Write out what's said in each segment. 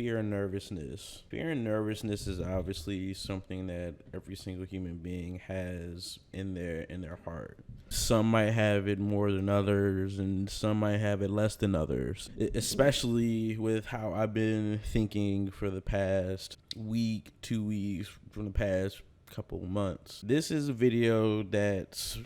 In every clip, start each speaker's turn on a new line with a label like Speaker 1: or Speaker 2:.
Speaker 1: Fear and nervousness. Fear and nervousness is obviously something that every single human being has in their heart. Some might have it more than others, and some might have it less than others. Especially with how I've been thinking for the past week, 2 weeks, from the past couple months. This is a video that's,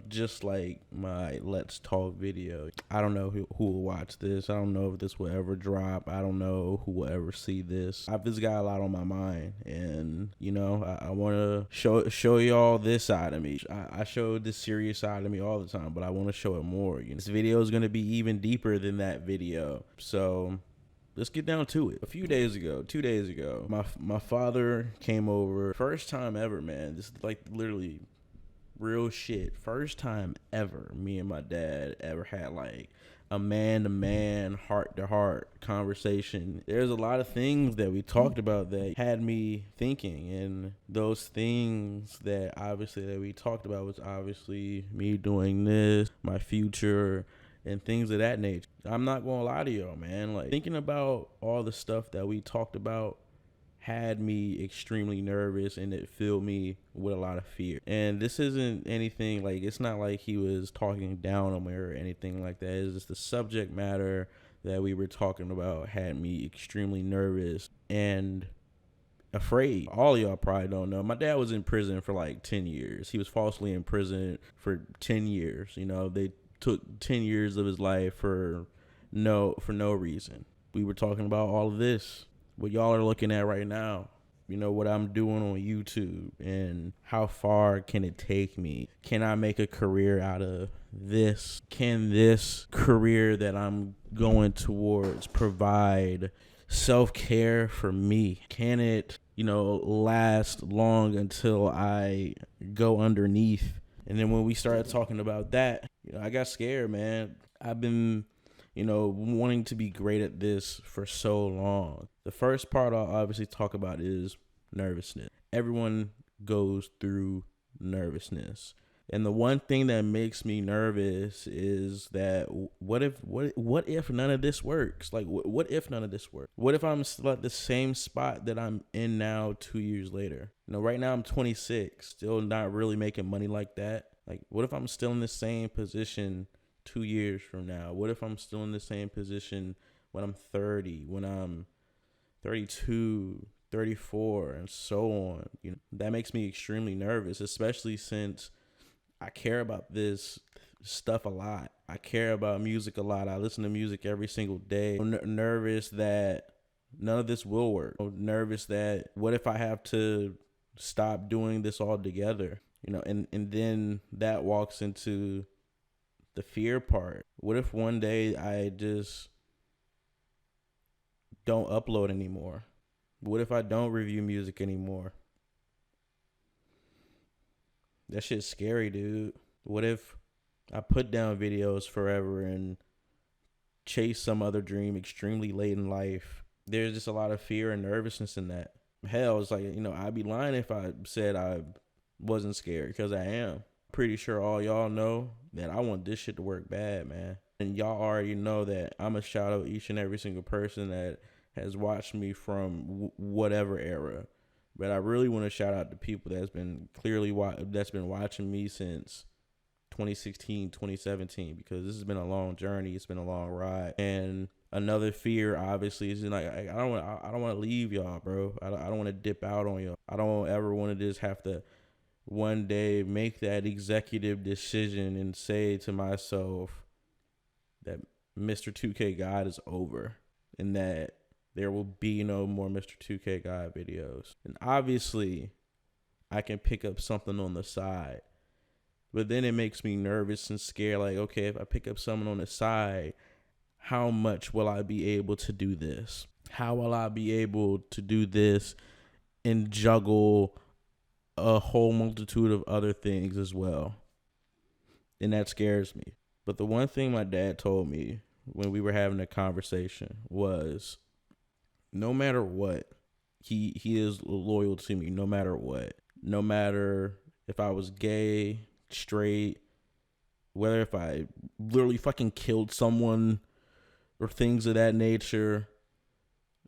Speaker 1: just like my Let's Talk video. I don't know who will watch this. I don't know if this will ever drop. I don't know who will ever see this. I've just got a lot on my mind, and I want to show y'all this side of me. I show this serious side of me all the time, but I want to show it more. This video is going to be even deeper than that video. So let's get down to it. 2 days ago, my father came over. First time ever, man. This is like literally real shit. First time ever me and my dad ever had like a man-to-man, heart-to-heart conversation. There's a lot of things that we talked about that had me thinking, and those things that we talked about was obviously me doing this, my future, and things of that nature. I'm not gonna lie to y'all, man. Like, thinking about all the stuff that we talked about had me extremely nervous, and it filled me with a lot of fear. And this isn't anything like, it's not like he was talking down on me or anything like that. It's just the subject matter that we were talking about had me extremely nervous and afraid. All of y'all probably don't know, my dad was in prison for like 10 years. He was falsely in prison for 10 years. They took 10 years of his life for no reason. We were talking about all of this, what y'all are looking at right now, what I'm doing on YouTube, and how far can it take me? Can I make a career out of this? Can this career that I'm going towards provide self-care for me? Can it, last long until I go underneath? And then when we started talking about that, I got scared, man. I've been wanting to be great at this for so long. The first part I'll obviously talk about is nervousness. Everyone goes through nervousness. And the one thing that makes me nervous is that what if none of this works? Like, what if none of this works? What if I'm still at the same spot that I'm in now 2 years later? Right now I'm 26, still not really making money like that. Like, what if I'm still in the same position 2 years from now? What if I'm still in the same position when I'm 30, when I'm 32, 34, and so on? That makes me extremely nervous, especially since I care about this stuff a lot. I care about music a lot. I listen to music every single day. I'm nervous that none of this will work. I'm nervous that what if I have to stop doing this altogether? And then that walks into the fear part. What if one day I just don't upload anymore? What if I don't review music anymore? That shit's scary, dude. What if I put down videos forever and chase some other dream extremely late in life? There's just a lot of fear and nervousness in that. Hell, it's like, I'd be lying if I said I wasn't scared, because I am. Pretty sure all y'all know that I want this shit to work bad, man. And y'all already know that I'm a shout out each and every single person that has watched me from whatever era. But I really want to shout out the people that's been watching me since 2016, 2017, because this has been a long journey. It's been a long ride. And another fear, obviously, is like, I don't want to leave y'all, bro. I don't want to dip out on y'all. I don't ever want to just have to one day make that executive decision and say to myself that Mr. 2K God is over, and that there will be no more Mr. 2K God videos. And obviously, I can pick up something on the side, but then it makes me nervous and scared. Like, okay, if I pick up something on the side, how much will I be able to do this? How will I be able to do this and juggle a whole multitude of other things as well? And that scares me. But the one thing my dad told me when we were having a conversation was, no matter what, he is loyal to me no matter what. No matter if I was gay, straight, whether if I literally fucking killed someone or things of that nature,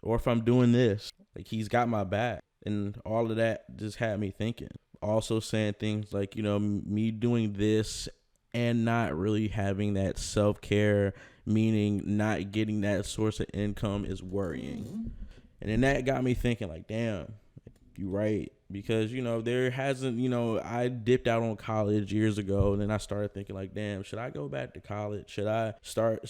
Speaker 1: or if I'm doing this, like he's got my back. And all of that just had me thinking. Also saying things like, me doing this and not really having that self-care, meaning not getting that source of income, is worrying. And then that got me thinking like, damn, you're right. Because, there hasn't, I dipped out on college years ago, and then I started thinking like, damn, should I go back to college? Should I start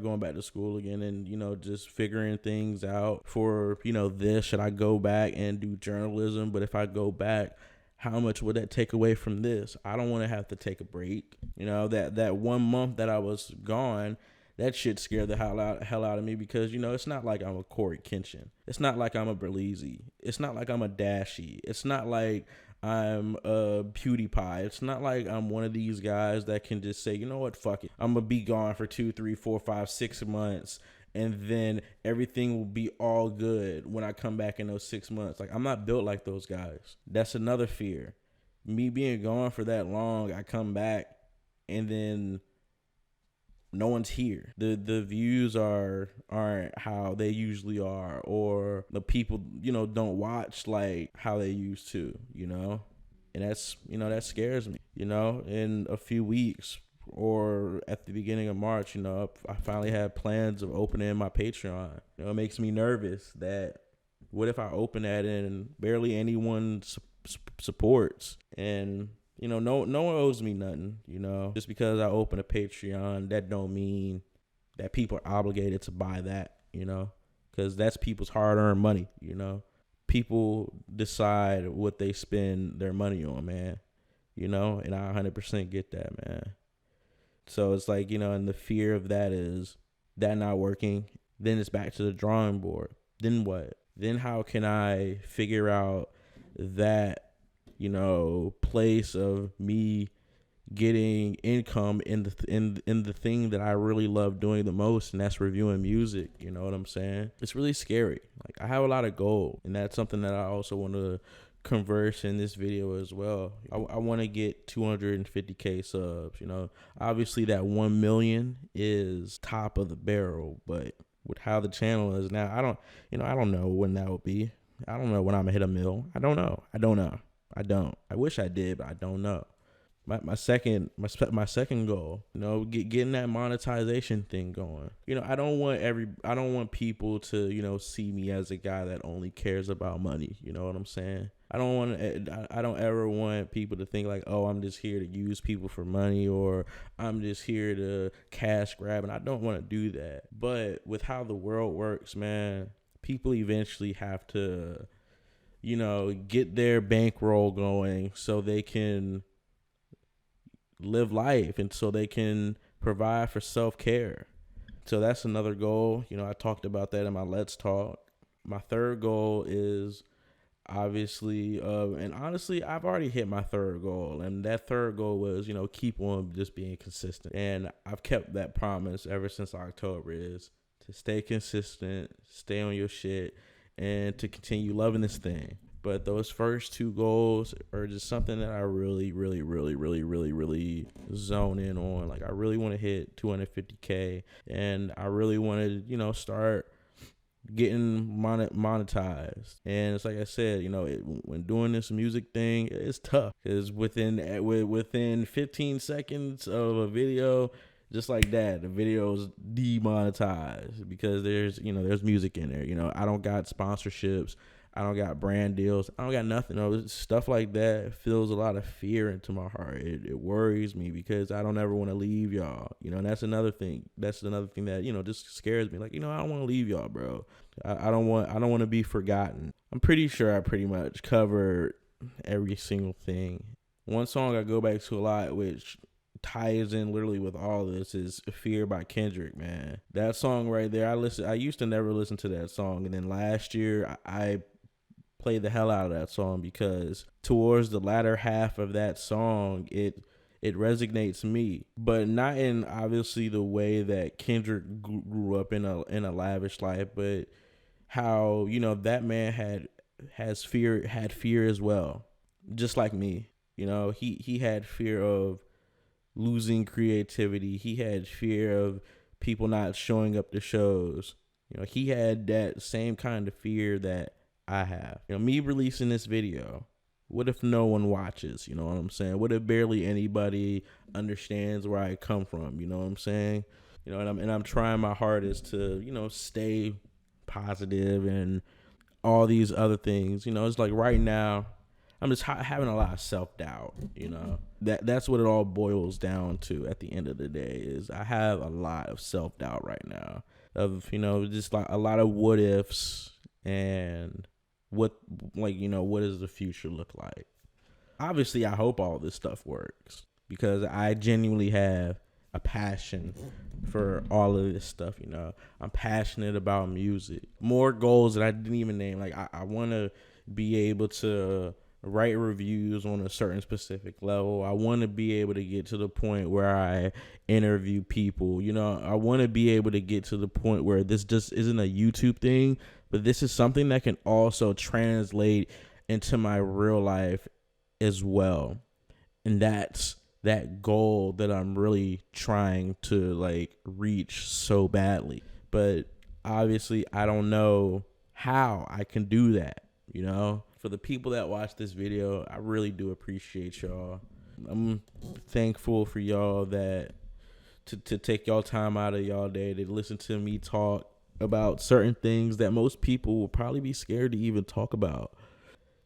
Speaker 1: going back to school again and, just figuring things out for, this? Should I go back and do journalism? But if I go back, how much would that take away from this? I don't want to have to take a break. That 1 month that I was gone, that shit scared the hell out of me because, it's not like I'm a Corey Kenshin. It's not like I'm a Berleezy. It's not like I'm a Dashy. It's not like I'm a PewDiePie. It's not like I'm one of these guys that can just say, you know what, fuck it. I'm going to be gone for 2, 3, 4, 5, 6 months. And then everything will be all good when I come back in those 6 months. Like, I'm not built like those guys. That's another fear. Me being gone for that long, I come back and then no one's here. The views aren't how they usually are, or the people, don't watch like how they used to, and that's, that scares me. In a few weeks or at the beginning of March, I finally have plans of opening my Patreon. It makes me nervous that what if I open that and barely anyone supports, and no one owes me nothing, just because I open a Patreon, that don't mean that people are obligated to buy that, because that's people's hard-earned money, people decide what they spend their money on, man, and I 100% get that, man. So it's like, and the fear of that is that not working, then it's back to the drawing board. Then what? Then how can I figure out that, place of me getting income in the thing that I really love doing the most, and that's reviewing music. You know what I'm saying? It's really scary. Like, I have a lot of goals, and that's something that I also want to converse in this video as well. I want to get 250k subs. Obviously that 1 million is top of the barrel, but with how the channel is now, I don't know when that will be. I don't know when I'm gonna hit a mil. I don't know. I wish I did, but I don't know. My second goal, getting that monetization thing going. I don't want people to, see me as a guy that only cares about money. You know what I'm saying? I don't ever want people to think like, oh, I'm just here to use people for money, or I'm just here to cash grab, and I don't want to do that. But with how the world works, man, people eventually have to, get their bankroll going so they can live life and so they can provide for self-care. So that's another goal. I talked about that in my Let's Talk. My third goal is obviously, and honestly, I've already hit my third goal. And that third goal was, keep on just being consistent. And I've kept that promise ever since October, is to stay consistent, stay on your shit, and to continue loving this thing. But those first two goals are just something that I really, really, really, really, really, really zone in on. Like, I really want to hit 250k, and I really want to, start getting monetized. And it's like I said, when doing this music thing, it's tough, because within 15 seconds of a video, just like that, the video's demonetized because there's music in there. I don't got sponsorships. I don't got brand deals. I don't got nothing. Stuff like that fills a lot of fear into my heart. It worries me because I don't ever want to leave y'all. And that's another thing. That's another thing that, just scares me. Like, I don't want to leave y'all, bro. I don't want to be forgotten. I'm pretty sure I pretty much covered every single thing. One song I go back to a lot, which ties in literally with all this, is Fear by Kendrick, man. That song right there, I used to never listen to that song, and then last year I played the hell out of that song because towards the latter half of that song, it resonates me, but not in obviously the way that Kendrick grew up in a lavish life, but how that man had fear as well, just like me. He had fear of losing creativity. He had fear of people not showing up to shows. He had that same kind of fear that I have. Me releasing this video, what if no one watches? You know what I'm saying? What if barely anybody understands where I come from? You know what I'm saying? And I'm trying my hardest to, stay positive and all these other things. It's like right now, I'm just having a lot of self-doubt. That's what it all boils down to at the end of the day. Is I have a lot of self-doubt right now of, just like a lot of what ifs and what does the future look like? Obviously, I hope all this stuff works because I genuinely have a passion for all of this stuff. I'm passionate about music. More goals that I didn't even name. Like I want to be able to write reviews on a certain specific level. I want to be able to get to the point where I interview people. I want to be able to get to the point where this just isn't a YouTube thing, but this is something that can also translate into my real life as well. And that's that goal that I'm really trying to like reach so badly. But obviously I don't know how I can do that, For the people that watch this video, I really do appreciate y'all. I'm thankful for y'all that to take y'all time out of y'all day to listen to me talk about certain things that most people will probably be scared to even talk about.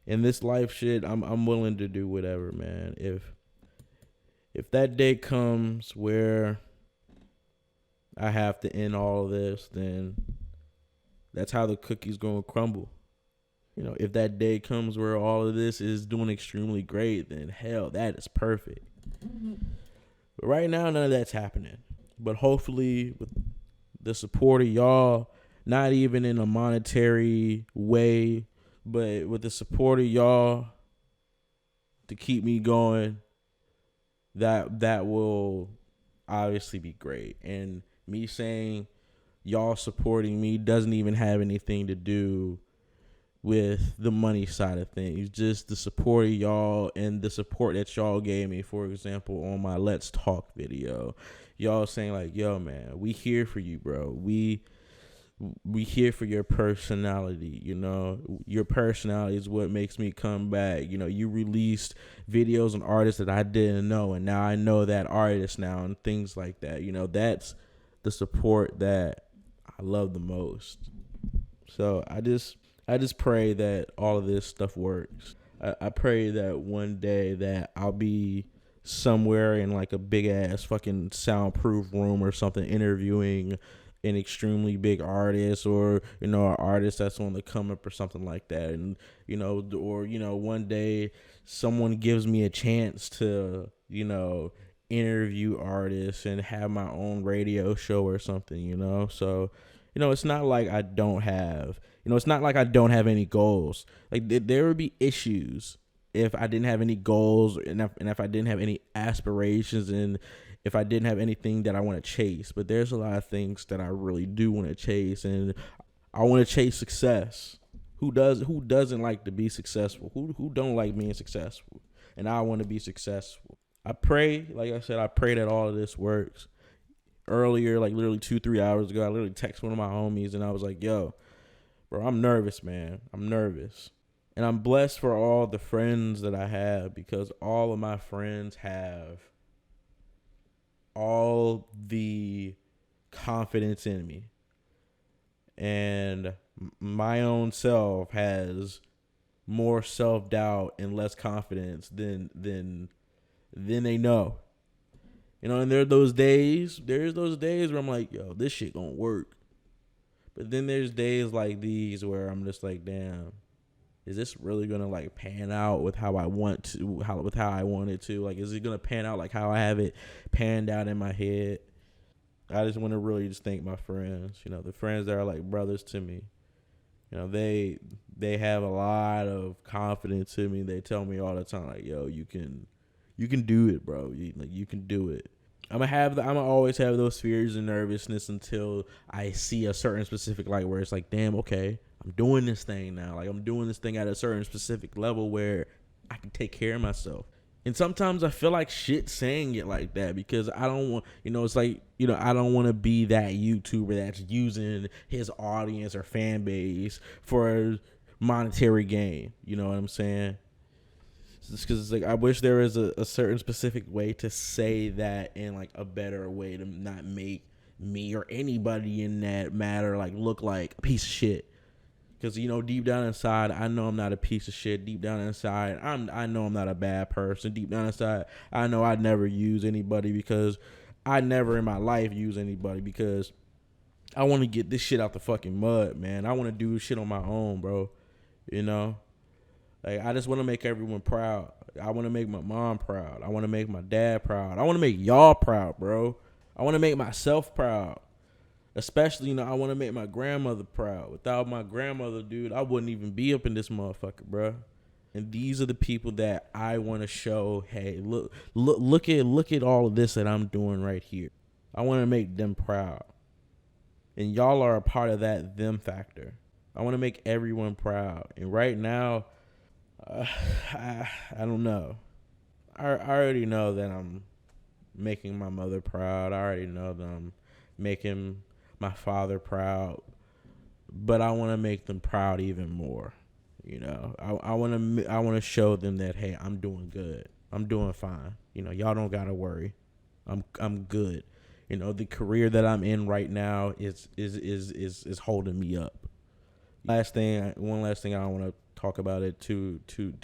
Speaker 1: In this life shit, I'm willing to do whatever, man. If that day comes where I have to end all of this, then that's how the cookie's gonna crumble. If that day comes where all of this is doing extremely great, then hell, that is perfect. But right now, none of that's happening. But hopefully, with the support of y'all, not even in a monetary way, but with the support of y'all to keep me going, that will obviously be great. And me saying y'all supporting me doesn't even have anything to do with the money side of things. Just the support of y'all and the support that y'all gave me, for example, on my Let's Talk video. Y'all saying like, yo, man, we here for you, bro. We here for your personality. Your personality is what makes me come back. You released videos on artists that I didn't know, and now I know that artist now, and things like that. That's the support that I love the most. So I just pray that all of this stuff works. I pray that one day that I'll be somewhere in like a big ass fucking soundproof room or something interviewing an extremely big artist or, an artist that's on the come up or something like that. And, one day someone gives me a chance to, interview artists and have my own radio show or something, So, it's not like I don't have, it's not like I don't have any goals. Like there would be issues if I didn't have any goals and if I didn't have any aspirations and if I didn't have anything that I want to chase. But there's a lot of things that I really do want to chase, and I want to chase success. Who doesn't like to be successful? Who don't like being successful? And I want to be successful. I pray, like I said, I pray that all of this works. Earlier, like literally 2-3 hours ago, I literally texted one of my homies and I was like, yo, bro, I'm nervous, man. I'm nervous. And I'm blessed for all the friends that I have because all of my friends have all the confidence in me. And my own self has more self-doubt and less confidence than they know. And there's those days where I'm like, yo, this shit gonna work. But then there's days like these where I'm just like, damn, is this really gonna like pan out with how I want it to? Like, is it gonna pan out like how I have it panned out in my head? I just want to really just thank my friends, the friends that are like brothers to me. They have a lot of confidence in me. They tell me all the time, like, yo, you can do it, bro. You can do it. I'm gonna always have those fears and nervousness until I see a certain specific light where it's like, damn, okay, I'm doing this thing now. Like I'm doing this thing at a certain specific level where I can take care of myself. And sometimes I feel like shit saying it like that because I don't want, it's like, I don't want to be that YouTuber that's using his audience or fan base for monetary gain. You know what I'm saying? Because it's like I wish there was a certain specific way to say that in like a better way to not make me or anybody in that matter like look like a piece of shit. Because deep down inside, I know I'm not a piece of shit. Deep down inside, I know I'm not a bad person. Deep down inside, I know I'd never use anybody because I never in my life use anybody because I want to get this shit out the fucking mud, man. I want to do shit on my own, bro. You know, like I just want to make everyone proud. I want to make my mom proud. I want to make my dad proud. I want to make y'all proud, bro. I want to make myself proud. Especially, I want to make my grandmother proud. Without my grandmother, dude, I wouldn't even be up in this motherfucker, bro. And these are the people that I want to show, hey, look at all of this that I'm doing right here. I want to make them proud. And y'all are a part of that them factor. I want to make everyone proud. And right now, I don't know. I already know that I'm making my mother proud. I already know that I'm making my father proud, but I want to make them proud even more. I want to show them that, hey, I'm doing good. I'm doing fine. Y'all don't gotta worry. I'm good. The career that I'm in right now is holding me up. One last thing I don't want to talk about it too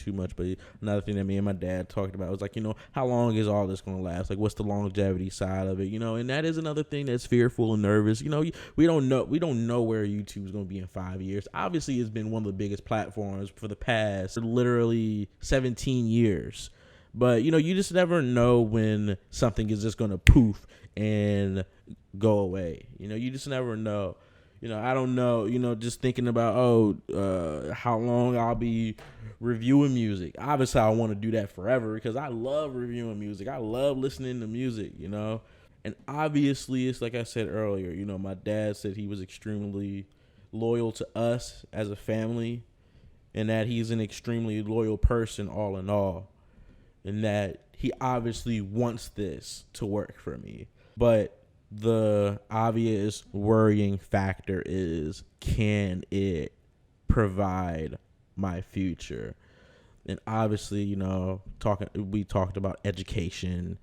Speaker 1: much, but another thing that me and my dad talked about was like, how long is all this gonna last? Like, what's the longevity side of it? And that is another thing that's fearful and nervous. We don't know where YouTube's gonna be in 5 years. Obviously, it's been one of the biggest platforms for the past literally 17 years. But you just never know when something is just gonna poof and go away. You just never know. I don't know, just thinking about, how long I'll be reviewing music. Obviously, I want to do that forever because I love reviewing music. I love listening to music, And obviously, it's like I said earlier, my dad said he was extremely loyal to us as a family and that he's an extremely loyal person all in all. And that he obviously wants this to work for me. But the obvious worrying factor is, can it provide my future? And obviously, we talked about education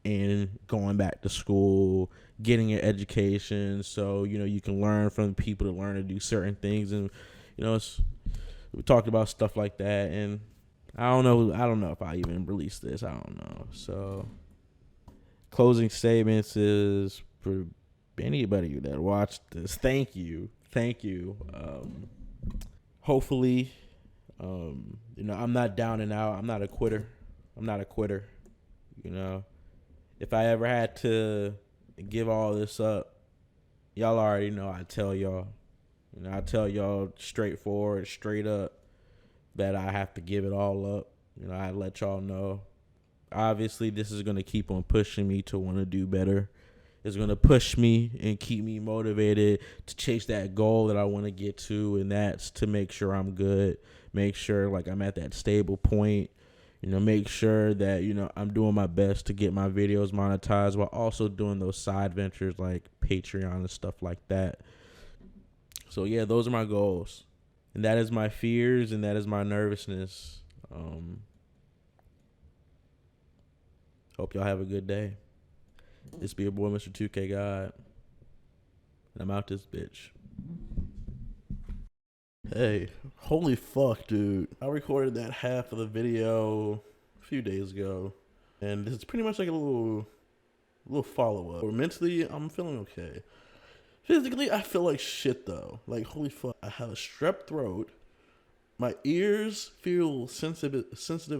Speaker 1: and going back to school, getting an education so, you can learn from people to learn to do certain things. And, we talked about stuff like that. And I don't know if I even released this. I don't know. So closing statements is for anybody that watched this. Thank you. Hopefully, I'm not down and out. I'm not a quitter. If I ever had to give all this up, y'all already know I tell y'all. I tell y'all straightforward, straight up that I have to give it all up. I let y'all know. Obviously, this is going to keep on pushing me to want to do better. It's going to push me and keep me motivated to chase that goal that I want to get to, and that's to make sure I'm good, make sure like I'm at that stable point, make sure that, I'm doing my best to get my videos monetized while also doing those side ventures like Patreon and stuff like that. So, yeah, those are my goals. And that is my fears and that is my nervousness. Hope y'all have a good day. This be your boy, Mr. 2K God. And I'm out this bitch. Hey, holy fuck, dude. I recorded that half of the video a few days ago. And this is pretty much like a little follow-up. Mentally, I'm feeling okay. Physically, I feel like shit, though. Like, holy fuck. I have a strep throat. My ears feel sensitive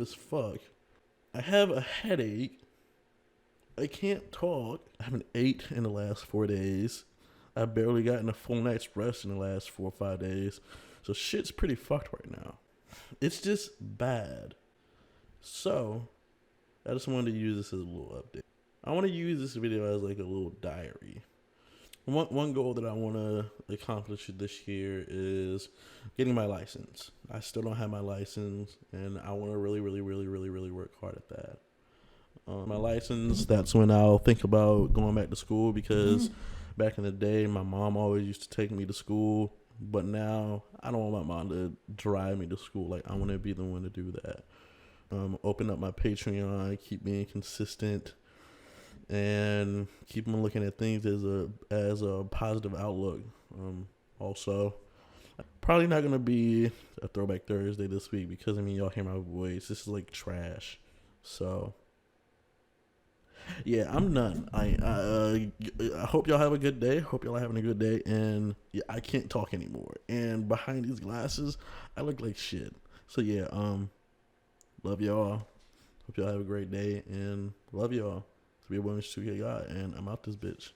Speaker 1: as fuck. I have a headache. I can't talk. I haven't ate in the last 4 days. I barely gotten a full night's rest in the last 4 or 5 days. So shit's pretty fucked right now. It's just bad. So, I just wanted to use this as a little update. I want to use this video as like a little diary. One goal that I want to accomplish this year is
Speaker 2: getting my license. I still don't have my license, and I want to really, really, really, really, really work hard at that. My license, that's when I'll think about going back to school, because back in the day, my mom always used to take me to school, but now I don't want my mom to drive me to school. Like, I want to be the one to do that. Open up my Patreon, keep being consistent, and keep on looking at things as a positive outlook. Also, probably not gonna be a Throwback Thursday this week because, I mean, y'all hear my voice. This is like trash. So yeah, I'm done. I hope y'all have a good day. Hope y'all are having a good day. And yeah, I can't talk anymore. And behind these glasses, I look like shit. So yeah, love y'all. Hope y'all have a great day, and love y'all. To be a bonus to your guy, and I'm out this bitch.